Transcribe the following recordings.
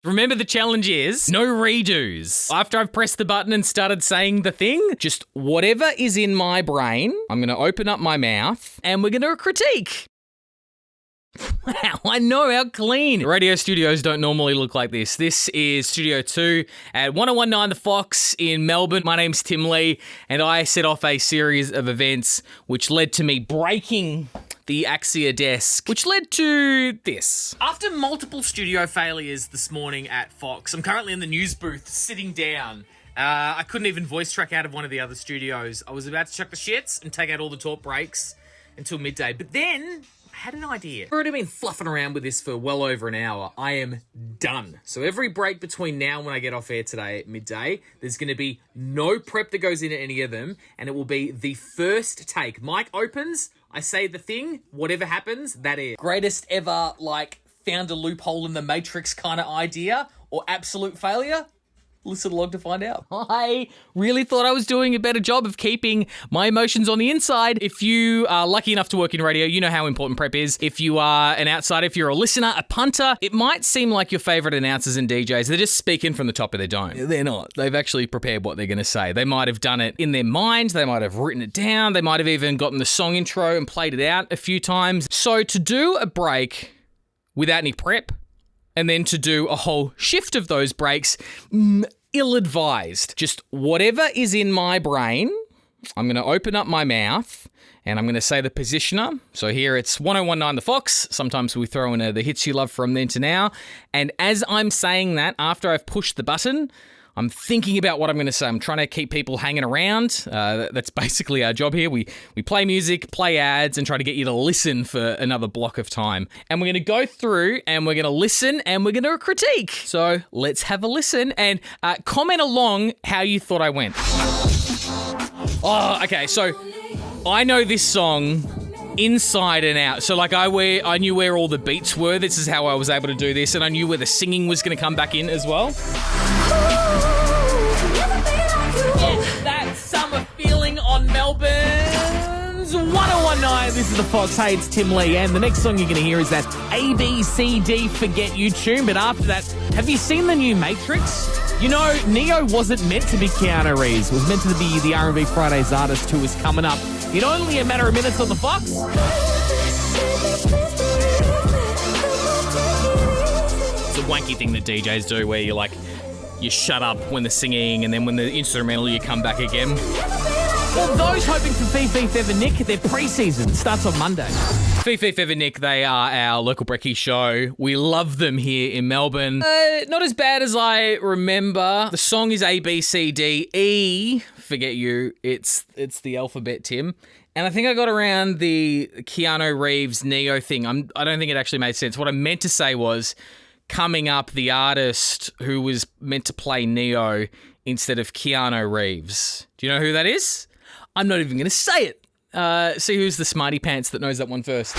Remember, the challenge is no redos. After I've pressed the button and started saying the thing, just whatever is in my brain, I'm going to open up my mouth and we're going to critique. Wow, I know, how clean. Radio studios don't normally look like this. This is Studio 2 at 1019 The Fox in Melbourne. My name's Tim Lee, and I set off a series of events which led to me breaking the Axia desk, which led to this. After multiple studio failures this morning at Fox, I'm currently in the news booth sitting down. I couldn't even voice track out of one of the other studios. I was about to chuck the shits and take out all the talk breaks until midday, but then I had an idea. I've already been fluffing around with this for well over an hour. I am done. So every break between now and when I get off air today at midday, there's going to be no prep that goes into any of them, and it will be the first take. Mic opens, I say the thing, whatever happens, that is. Greatest ever, found a loophole in the Matrix kind of idea, or absolute failure? Listen along to find out. I really thought I was doing a better job of keeping my emotions on the inside. If you are lucky enough to work in radio, you know how important prep is. If you are an outsider, if you're a listener, a punter, it might seem like your favourite announcers and DJs, they're just speaking from the top of their dome. They're not. They've actually prepared what they're going to say. They might have done it in their mind. They might have written it down. They might have even gotten the song intro and played it out a few times. So to do a break without any prep, and then to do a whole shift of those breaks, ill-advised. Just whatever is in my brain, I'm going to open up my mouth and I'm going to say the positioner. So here it's 1019 The Fox. Sometimes we throw in the hits you love from then to now. And as I'm saying that, after I've pushed the button, I'm thinking about what I'm going to say. I'm trying to keep people hanging around. That's basically our job here. We play music, play ads, and try to get you to listen for another block of time. And we're going to go through and we're going to listen and we're going to critique. So let's have a listen and comment along how you thought I went. Oh, okay. So I know this song inside and out. So I knew where all the beats were. This is how I was able to do this. And I knew where the singing was going to come back in as well. It's that summer feeling on Melbourne's 1019. This is The Fox. Hey, it's Tim Lee. And the next song you're going to hear is that ABCD Forget You tune. But after that, have you seen the new Matrix? You know, Neo wasn't meant to be Keanu Reeves. It was meant to be the R&B Fridays artist who was coming up in only a matter of minutes on The Fox. It's a wanky thing that DJs do where you shut up when they're singing and then when the instrumental you come back again. Well, those hoping for Fifi Feather Nick, their pre-season starts on Monday. Fifi Feather Nick, they are our local brekkie show. We love them here in Melbourne. Not as bad as I remember. The song is A, B, C, D, E. Forget you. It's the alphabet, Tim. And I think I got around the Keanu Reeves Neo thing. I don't think it actually made sense. What I meant to say was coming up the artist who was meant to play Neo instead of Keanu Reeves. Do you know who that is? I'm not even going to say it. See who's the smarty pants that knows that one first.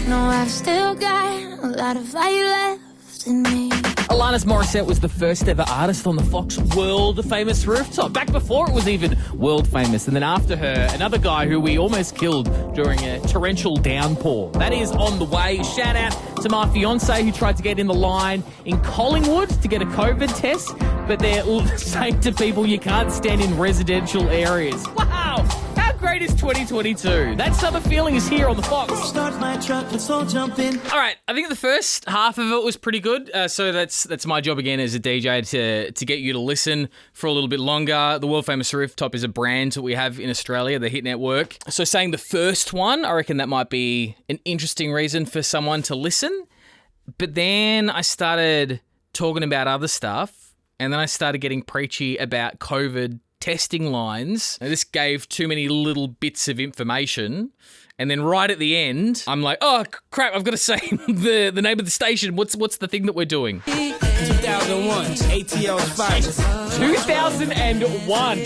No, I've still got a lot of fire left in me. Alanis Morissette was the first ever artist on the Fox world famous rooftop, back before it was even world famous. And then after her, another guy who we almost killed during a torrential downpour. That is on the way. Shout out to my fiance who tried to get in the line in Collingwood to get a COVID test, but they're saying to people you can't stand in residential areas. Wow! How great is 2022? That summer feeling is here on the Fox. Start my truck, let's all jump in. All right, I think the first half of it was pretty good. So that's my job again as a DJ to get you to listen for a little bit longer. The world famous Rooftop is a brand that we have in Australia, the Hit Network. So saying the first one, I reckon that might be an interesting reason for someone to listen. But then I started talking about other stuff, and then I started getting preachy about COVID testing lines. Now, this gave too many little bits of information. And then right at the end, I'm like, oh, crap, I've got to say the name of the station. What's the thing that we're doing? 2001, ATL's finest. 2001.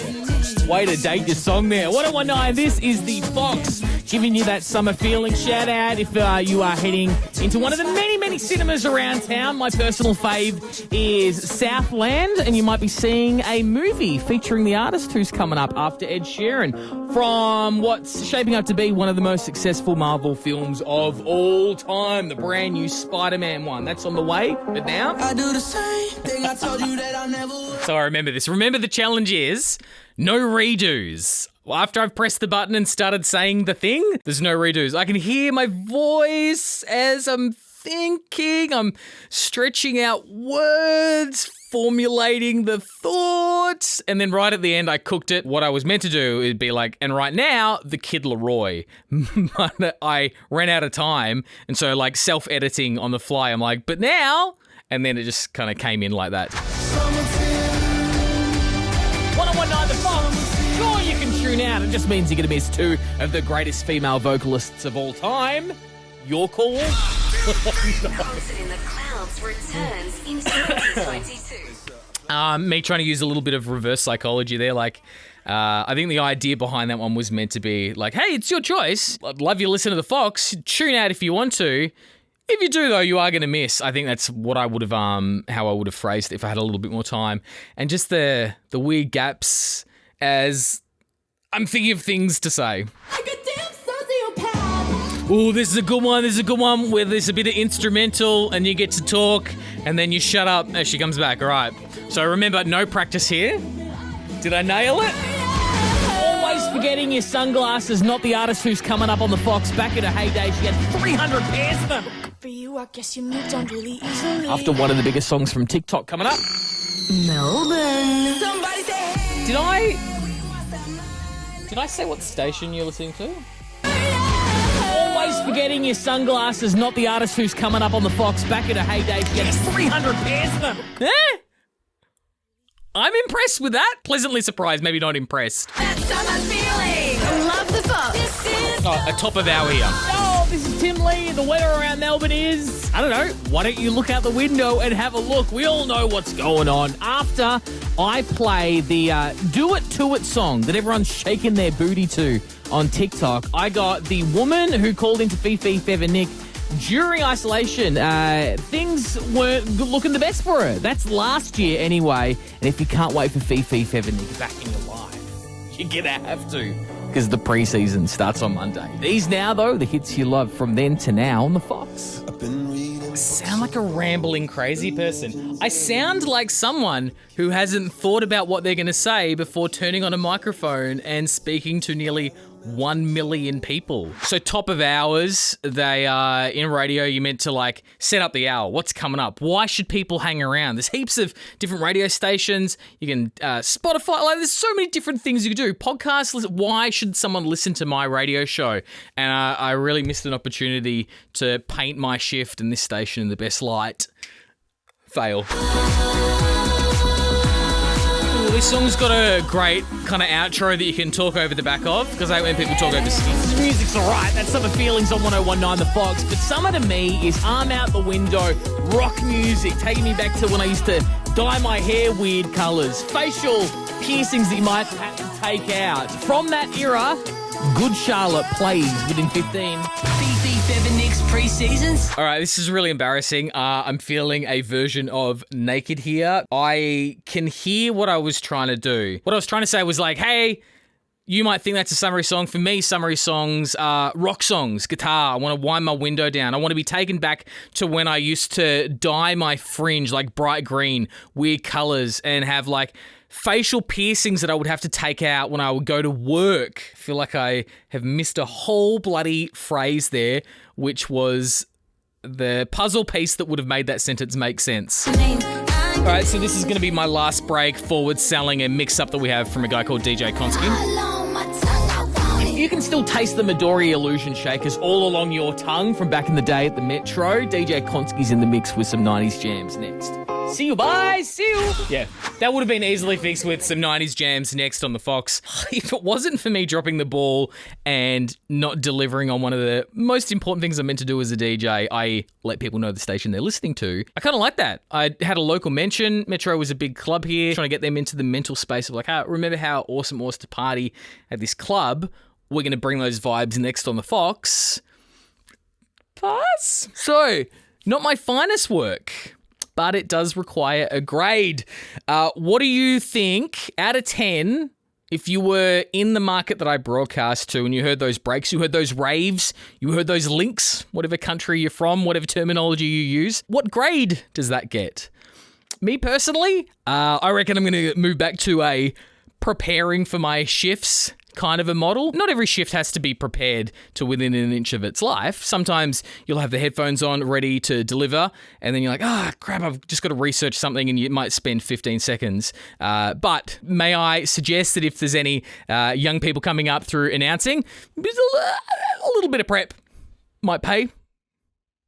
Way to date your song there. 1019, this is the Fox. giving you that summer feeling. Shout out if you are heading into one of the many cinemas around town. My personal fave is Southland, and you might be seeing a movie featuring the artist who's coming up after Ed Sheeran from what's shaping up to be one of the most successful Marvel films of all time, the brand new Spider-Man one. That's on the way, but now I do the same thing. I told you that I never would. So I remember this. Remember the challenge is no redos. Well, after I've pressed the button and started saying the thing, there's no redos. I can hear my voice as I'm thinking. I'm stretching out words, formulating the thoughts. And then right at the end, I cooked it. What I was meant to do is be like, and right now, the Kid Leroy. But I ran out of time. And so like self-editing on the fly, I'm like, but now... And then it just kind of came in like that. 1019 The Fox. Sure, you can tune out. It just means you're going to miss two of the greatest female vocalists of all time. Your call. Concert in the Clouds returns in 2022. Me trying to use a little bit of reverse psychology there. Like, I think the idea behind that one was meant to be like, hey, it's your choice. I'd love you to listen to The Fox. Tune out if you want to. If you do, though, you are going to miss. I think that's what I would have, how I would have phrased it if I had a little bit more time. And just the weird gaps as I'm thinking of things to say. Like a damn sociopath. Oh, this is a good one. This is a good one where there's a bit of instrumental and you get to talk and then you shut up as she comes back. All right. So remember, no practice here. Did I nail it? Always forgetting your sunglasses, not the artist who's coming up on the Fox. Back in her heyday, she had 300 pairs of them. For you, I guess you moved on really easily. After one of the biggest songs from TikTok coming up. Melbourne. Somebody say, hey. Did I say what station you're listening to? Always forgetting your sunglasses, not the artist who's coming up on the Fox. Back in her heyday, she had 300 pairs of them. I'm impressed with that. Pleasantly surprised, maybe not impressed. That summer feeling. Love the Fox. Oh, a top of our ear. Oh, this is Tim Lee. The weather around Melbourne is, I don't know, why don't you look out the window and have a look? We all know what's going on. After I play the Do It To It song that everyone's shaking their booty to on TikTok, I got the woman who called into Fifi Fev during isolation. Things weren't looking the best for her. That's last year anyway. And if you can't wait for Fifi Fev back in your life, you're going to have to. Because the pre-season starts on Monday. These now, though, the hits you love from then to now on the Fox. I sound like a rambling crazy person. I sound like someone who hasn't thought about what they're going to say before turning on a microphone and speaking to nearly 1 million people. So top of hours, they are in radio, you're meant to like set up the hour. What's coming up? Why should people hang around? There's heaps of different radio stations. You can Spotify, like there's so many different things you can do. Podcasts, why should someone listen to my radio show? And I really missed an opportunity to paint my shift in this station in the best light. Fail. This song's got a great kind of outro that you can talk over the back of, because I hate when people talk over skits. The music's alright, that's Summer Feelings on 1019 The Fox, but summer to me is arm out the window, rock music, taking me back to when I used to dye my hair weird colours, facial piercings that you might have to take out. From that era, Good Charlotte plays within 15. Pre-seasons. All right, this is really embarrassing. I'm feeling a version of Naked here. I can hear what I was trying to do. What I was trying to say was like, hey, you might think that's a summary song. For me, summary songs are rock songs, guitar. I want to wind my window down. I want to be taken back to when I used to dye my fringe like bright green, weird colours, and have like facial piercings that I would have to take out when I would go to work. I feel like I have missed a whole bloody phrase there, which was the puzzle piece that would have made that sentence make sense. All right, so this is going to be my last break, forward selling a mix-up that we have from a guy called DJ Konski. You can still taste the Midori Illusion Shakers all along your tongue from back in the day at the Metro. DJ Konski's in the mix with some 90s jams next. See you, bye, see you. Yeah, that would have been easily fixed with some 90s jams next on the Fox. If it wasn't for me dropping the ball and not delivering on one of the most important things I'm meant to do as a DJ, i.e. let people know the station they're listening to, I kind of like that. I had a local mention. Metro was a big club here, trying to get them into the mental space of like, remember how awesome it was to party at this club? we're going to bring those vibes next on the Fox. Pass. So, not my finest work, but it does require a grade. What do you think, out of 10, if you were in the market that I broadcast to and you heard those breaks, you heard those raves, you heard those links, whatever country you're from, whatever terminology you use, what grade does that get? Me personally, I reckon I'm going to move back to a preparing for my shifts kind of a model. Not every shift has to be prepared to within an inch of its life. Sometimes you'll have the headphones on ready to deliver and then you're like, crap, I've just got to research something, and you might spend 15 seconds. But may I suggest that if there's any young people coming up through announcing, a little bit of prep might pay